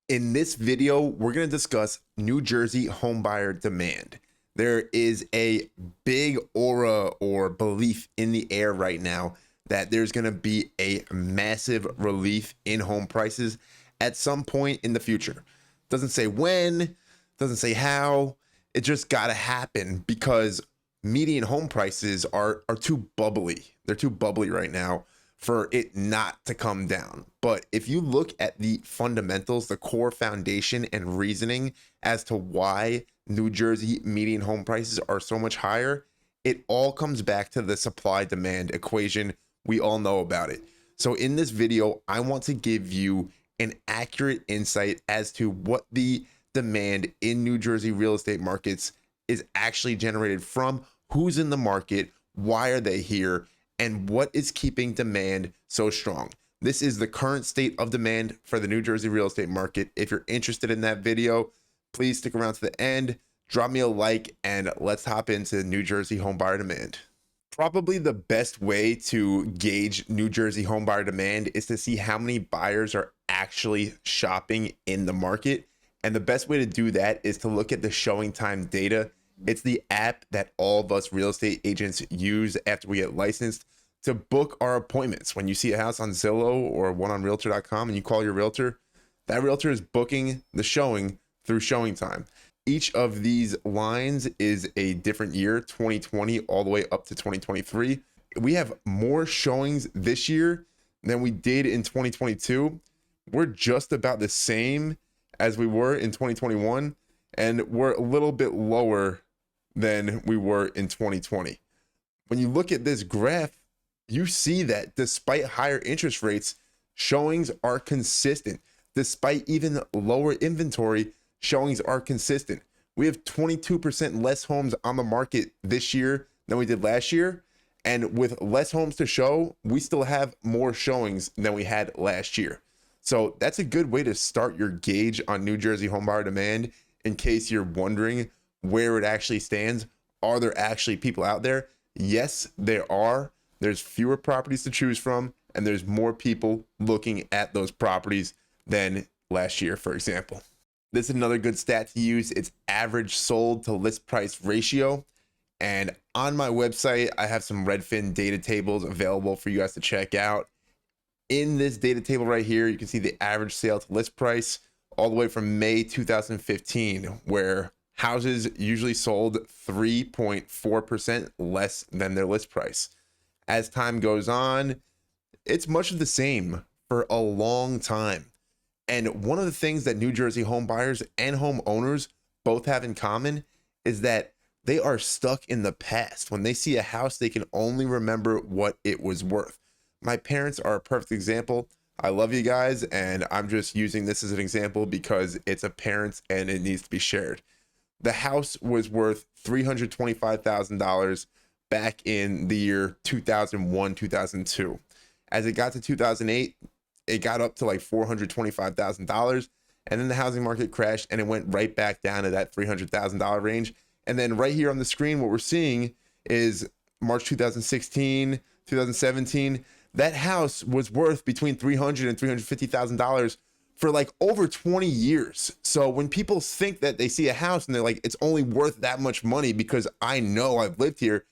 In this video, we're going to discuss New Jersey homebuyer demand. There is a big aura or belief in the air right now that there's going to be a massive relief in home prices at some point in the future. Doesn't say when, doesn't say how. It just got to happen because median home prices are too bubbly. They're too bubbly right now for it not to come down. But if you look at the fundamentals, the core foundation and reasoning as to why New Jersey median home prices are so much higher, it all comes back to the supply demand equation. We all know about it. So in this video, I want to give you an accurate insight as to what the demand in New Jersey real estate markets is actually generated from, who's in the market, why are they here, and what is keeping demand so strong. This is the current state of demand for the New Jersey real estate market. If you're interested in that video, please stick around to the end, drop me a like, and let's hop into New Jersey homebuyer demand. Probably the best way to gauge New Jersey homebuyer demand is to see how many buyers are actually shopping in the market. And the best way to do that is to look at the showing time data. It's the app that all of us real estate agents use after we get licensed to book our appointments. When you see a house on Zillow or one on realtor.com and you call your realtor, that realtor is booking the showing through showing time. Each of these lines is a different year, 2020 all the way up to 2023. We have more showings this year than we did in 2022. We're just about the same as we were in 2021, and we're a little bit lower than we were in 2020. When you look at this graph, you see that despite higher interest rates, showings are consistent. Despite even lower inventory, showings are consistent. We have 22% less homes on the market this year than we did last year. And with less homes to show, we still have more showings than we had last year. So that's a good way to start your gauge on New Jersey homebuyer demand in case you're wondering where it actually stands. Are there actually people out there? Yes, there are. There's fewer properties to choose from, and there's more people looking at those properties than last year, for example. This is another good stat to use. It's average sold to list price ratio. And on my website, I have some Redfin data tables available for you guys to check out. In this data table right here, you can see the average sale to list price all the way from May 2015, where houses usually sold 3.4% less than their list price. As time goes on, it's much of the same for a long time. And one of the things that New Jersey home buyers and homeowners both have in common is that they are stuck in the past. When they see a house, they can only remember what it was worth. My parents are a perfect example. I love you guys, and I'm just using this as an example because it's a parent and it needs to be shared. The house was worth $325,000 back in the year 2001, 2002. As it got to 2008, it got up to like $425,000, and then the housing market crashed and it went right back down to that $300,000 range. And then right here on the screen, what we're seeing is March 2016, 2017. That house was worth between $300,000 and $350,000 for like over 20 years. So when people think that they see a house and they're like, it's only worth that much money because I know I've lived here,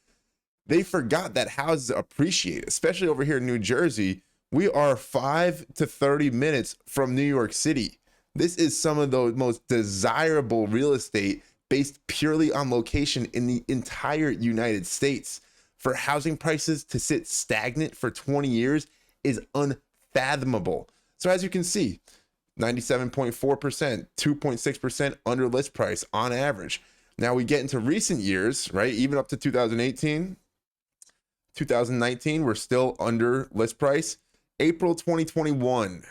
they forgot that houses appreciate, especially over here in New Jersey. We are 5 to 30 minutes from New York City. This is some of the most desirable real estate based purely on location in the entire United States. For housing prices to sit stagnant for 20 years is unfathomable. So as you can see, 97.4%, 2.6% under list price on average. Now we get into recent years, right? Even up to 2018, 2019, we're still under list price. April 2021,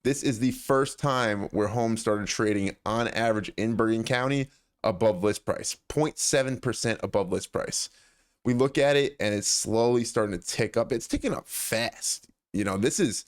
this is the first time where homes started trading on average in Bergen County above list price, 0.7% above list price. We look at it and it's slowly starting to tick up. It's ticking up fast. You know, this is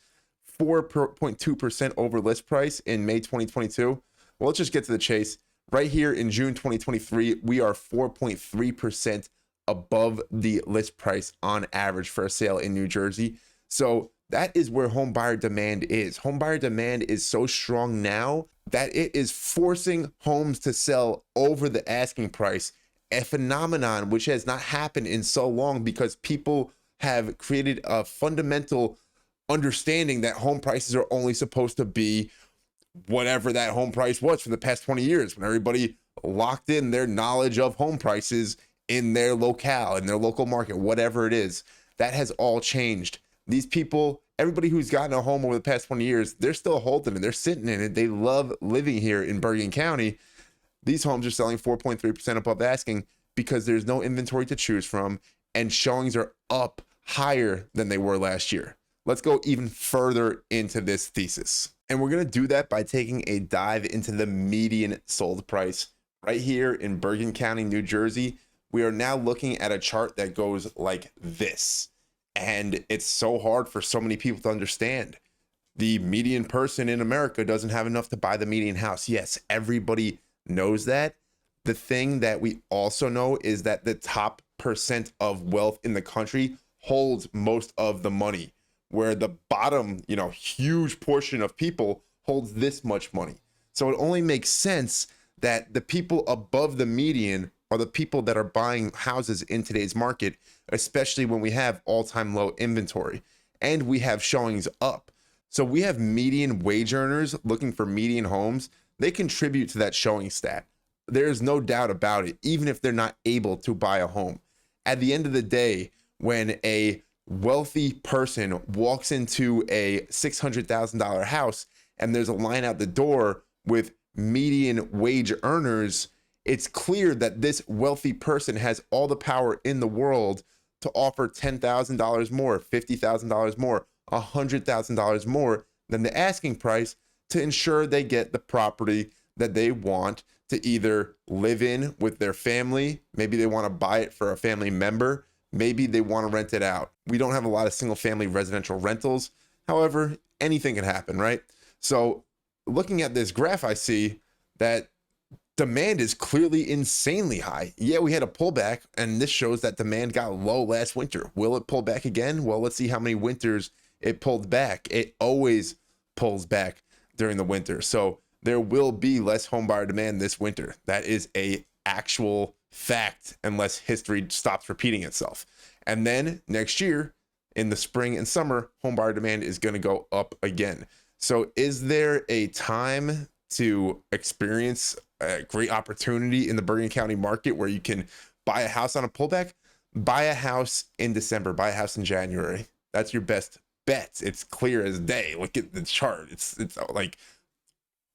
4.2% over list price in May 2022. Well, let's just get to the chase. Right here in June 2023, we are 4.3% above the list price on average for a sale in New Jersey. So that is where home buyer demand is. Home buyer demand is so strong now that it is forcing homes to sell over the asking price, a phenomenon which has not happened in so long because people have created a fundamental understanding that home prices are only supposed to be whatever that home price was for the past 20 years, when everybody locked in their knowledge of home prices in their locale, in their local market, whatever it is. That has all changed. These people, everybody who's gotten a home over the past 20 years, they're still holding it. They're sitting in it. They love living here in Bergen County. These homes are selling 4.3% above asking because there's no inventory to choose from, and showings are up higher than they were last year. Let's go even further into this thesis. And we're going to do that by taking a dive into the median sold price right here in Bergen County, New Jersey. We are now looking at a chart that goes like this. And it's so hard for so many people to understand. The median person in America doesn't have enough to buy the median house. Yes, everybody knows that. The thing that we also know is that the top percent of wealth in the country holds most of the money, where the bottom, huge portion of people holds this much money. So it only makes sense that the people above the median are the people that are buying houses in today's market, especially when we have all-time low inventory and we have showings up. So we have median wage earners looking for median homes. They contribute to that showing stat. There's no doubt about it, even if they're not able to buy a home. At the end of the day, when a wealthy person walks into a $600,000 house and there's a line out the door with median wage earners, it's clear that this wealthy person has all the power in the world to offer $10,000 more, $50,000 more, $100,000 more than the asking price to ensure they get the property that they want to either live in with their family. Maybe they want to buy it for a family member. Maybe they want to rent it out. We don't have a lot of single family residential rentals. However, anything can happen, right? So looking at this graph, I see that demand is clearly insanely high. Yeah, we had a pullback, and this shows that demand got low last winter. Will it pull back again? Well, let's see how many winters it pulled back. It always pulls back during the winter. So there will be less home buyer demand this winter. That is a actual fact, unless history stops repeating itself. And then next year, in the spring and summer, home buyer demand is going to go up again. So is there a time to experience a great opportunity in the Bergen County market where you can buy a house on a pullback? Buy a house in December, buy a house in January. That's your best bet. It's clear as day. Look at the chart. It's like,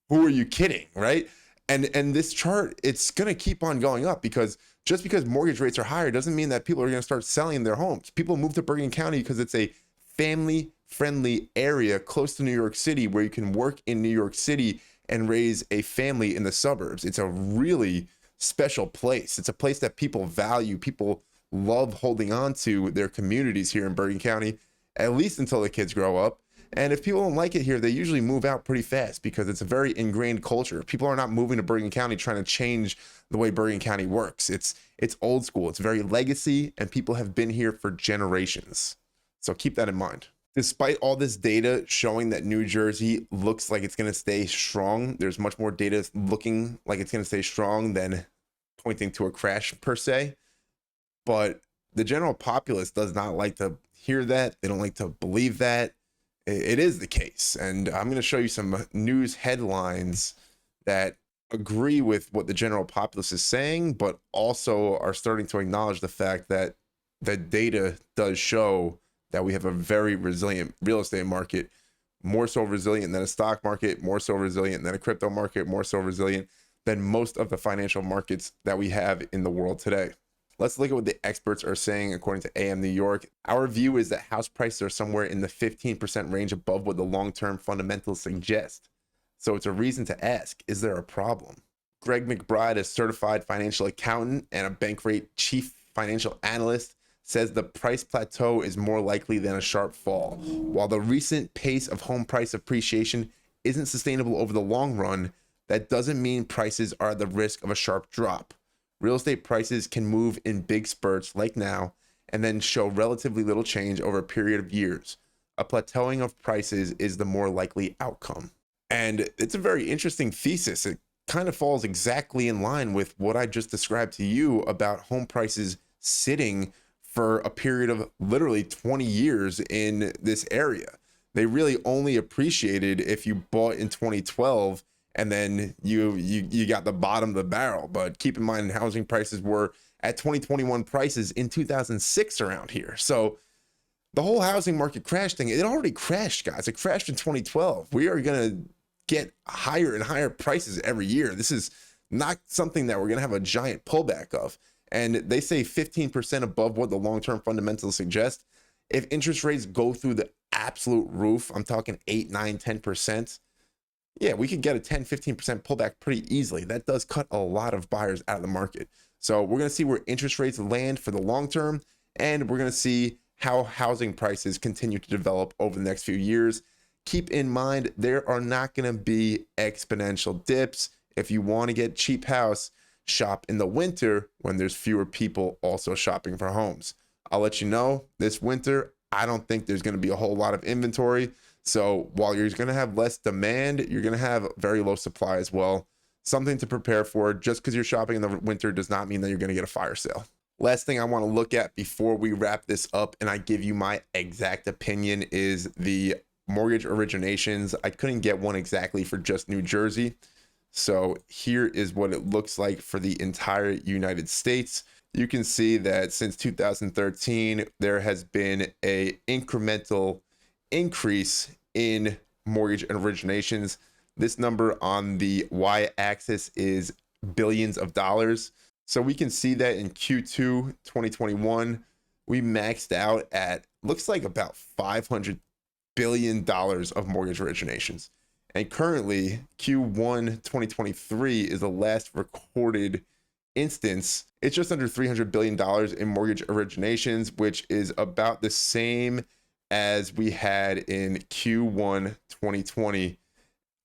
who are you kidding, right? And this chart, it's going to keep on going up, because just because mortgage rates are higher doesn't mean that people are going to start selling their homes. People move to Bergen County because it's a family-friendly area close to New York City, where you can work in New York City and raise a family in the suburbs. It's a really special place. It's a place that people value. People love holding on to their communities here in Bergen County, at least until the kids grow up. And if people don't like it here, they usually move out pretty fast, because it's a very ingrained culture. People are not moving to Bergen County trying to change the way Bergen County works. It's old school. It's very legacy, and people have been here for generations. So keep that in mind. Despite all this data showing that New Jersey looks like it's going to stay strong, there's much more data looking like it's going to stay strong than pointing to a crash per se. But the general populace does not like to hear that. They don't like to believe that. It is the case. And I'm going to show you some news headlines that agree with what the general populace is saying, but also are starting to acknowledge the fact that the data does show that we have a very resilient real estate market, more so resilient than a stock market, more so resilient than a crypto market, more so resilient than most of the financial markets that we have in the world today. Let's look at what the experts are saying according to AM New York. Our view is that house prices are somewhere in the 15% range above what the long-term fundamentals suggest. So it's a reason to ask, is there a problem? Greg McBride, a certified financial accountant and a Bankrate chief financial analyst, says the price plateau is more likely than a sharp fall. While the recent pace of home price appreciation isn't sustainable over the long run, that doesn't mean prices are at the risk of a sharp drop. Real estate prices can move in big spurts like now, and then show relatively little change over a period of years. A plateauing of prices is the more likely outcome. And it's a very interesting thesis. It kind of falls exactly in line with what I just described to you about home prices sitting for a period of literally 20 years in this area. They really only appreciated if you bought in 2012 and then you got the bottom of the barrel. But keep in mind, housing prices were at 2021 prices in 2006 around here. So the whole housing market crash thing, it already crashed, guys. It crashed in 2012. We are going to get higher and higher prices every year. This is not something that we're going to have a giant pullback of. And they say 15% above what the long-term fundamentals suggest. If interest rates go through the absolute roof, I'm talking 8, 9, 10%. Yeah, we could get a 10, 15% pullback pretty easily. That does cut a lot of buyers out of the market. So we're going to see where interest rates land for the long term, and we're going to see how housing prices continue to develop over the next few years. Keep in mind, there are not going to be exponential dips. If you want to get cheap house, shop in the winter when there's fewer people also shopping for homes. I'll let you know, this winter, I don't think there's going to be a whole lot of inventory. So while you're going to have less demand, you're going to have very low supply as well. Something to prepare for. Just because you're shopping in the winter does not mean that you're going to get a fire sale. Last thing I want to look at before we wrap this up and I give you my exact opinion is the mortgage originations. I couldn't get one exactly for just New Jersey. So here is what it looks like for the entire United States. You can see that since 2013, there has been a incremental increase in mortgage originations. This number on the y-axis is billions of dollars. So we can see that in Q2 2021, we maxed out at, looks like about $500 billion of mortgage originations. And currently, Q1 2023 is the last recorded instance. It's just under $300 billion in mortgage originations, which is about the same as we had in Q1 2020,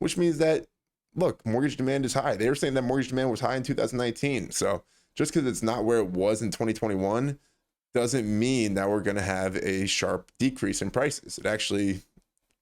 which means that, look, mortgage demand is high. They were saying that mortgage demand was high in 2019. So just because it's not where it was in 2021 doesn't mean that we're going to have a sharp decrease in prices. It actually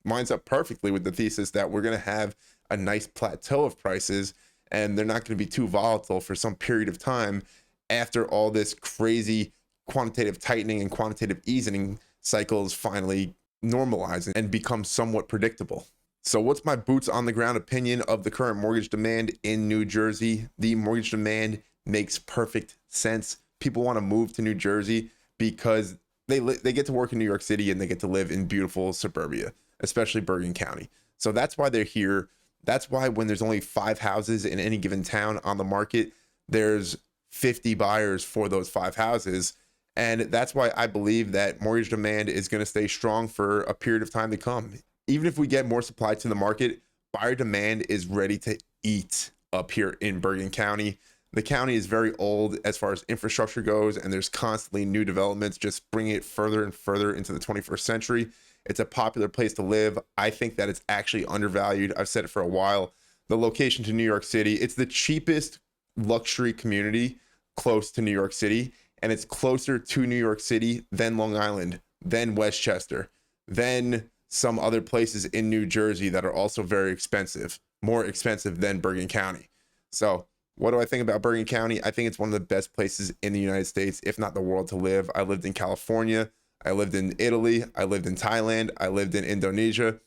lines up perfectly with the thesis that we're going to have a nice plateau of prices and they're not going to be too volatile for some period of time after all this crazy quantitative tightening and quantitative easing cycles finally normalize and become somewhat predictable. So what's my boots on the ground opinion of the current mortgage demand in New Jersey? The mortgage demand makes perfect sense. People want to move to New Jersey because they get to work in New York City and they get to live in beautiful suburbia, especially Bergen County. So that's why they're here. That's why when there's only 5 houses in any given town on the market, there's 50 buyers for those 5 houses. And that's why I believe that mortgage demand is going to stay strong for a period of time to come. Even if we get more supply to the market, buyer demand is ready to eat up here in Bergen County. The county is very old as far as infrastructure goes, and there's constantly new developments just bringing it further and further into the 21st century. It's a popular place to live. I think that it's actually undervalued. I've said it for a while. The location to New York City, it's the cheapest luxury community close to New York City, and it's closer to New York City than Long Island, than Westchester, than some other places in New Jersey that are also very expensive, more expensive than Bergen County. So what do I think about Bergen County? I think it's one of the best places in the United States, if not the world, to live. I lived in California. I lived in Italy. I lived in Thailand. I lived in Indonesia.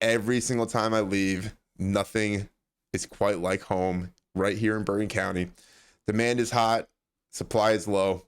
Every single time I leave, nothing is quite like home right here in Bergen County. Demand is hot. Supply is low.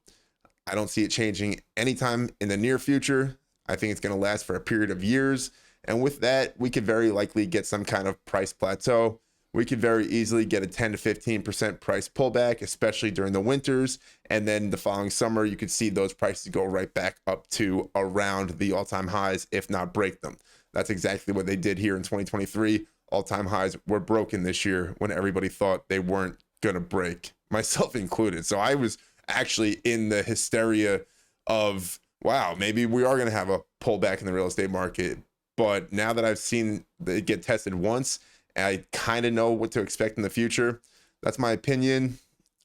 I don't see it changing anytime in the near future. I think it's going to last for a period of years. And with that, we could very likely get some kind of price plateau. We could very easily get a 10 to 15% price pullback, especially during the winters. And then the following summer, you could see those prices go right back up to around the all-time highs, if not break them. That's exactly what they did here in 2023. All-time highs were broken this year when everybody thought they weren't going to break, myself included. So I was actually in the hysteria of, wow, maybe we are going to have a pullback in the real estate market. But now that I've seen it get tested once, I kind of know what to expect in the future. That's my opinion.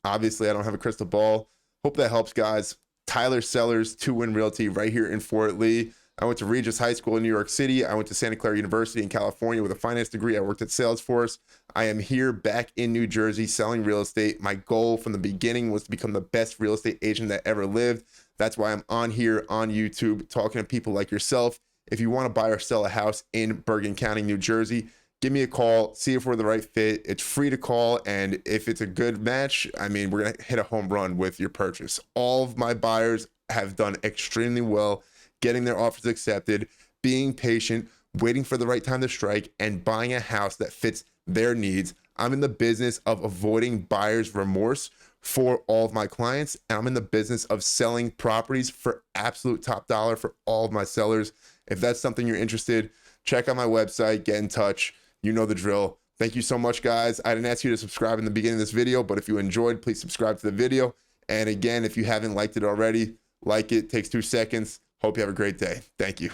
Obviously, I don't have a crystal ball. Hope that helps, guys. Tyler Sellers, 2 Win Realty, right here in Fort Lee. I went to Regis High School in New York City. I went to Santa Clara University in California with a finance degree. I worked at Salesforce. I am here back in New Jersey selling real estate. My goal from the beginning was to become the best real estate agent that ever lived. That's why I'm on here on YouTube talking to people like yourself. If you want to buy or sell a house in Bergen County, New Jersey, give me a call, see if we're the right fit. It's free to call, and if it's a good match, I mean, we're going to hit a home run with your purchase. All of my buyers have done extremely well, getting their offers accepted, being patient, waiting for the right time to strike, and buying a house that fits their needs. I'm in the business of avoiding buyer's remorse for all of my clients, and I'm in the business of selling properties for absolute top dollar for all of my sellers. If that's something you're interested, check out my website, get in touch. You know the drill. Thank you so much, guys. I didn't ask you to subscribe in the beginning of this video, but if you enjoyed, please subscribe to the video. And again, if you haven't liked it already, like it. Takes 2 seconds. Hope you have a great day. Thank you.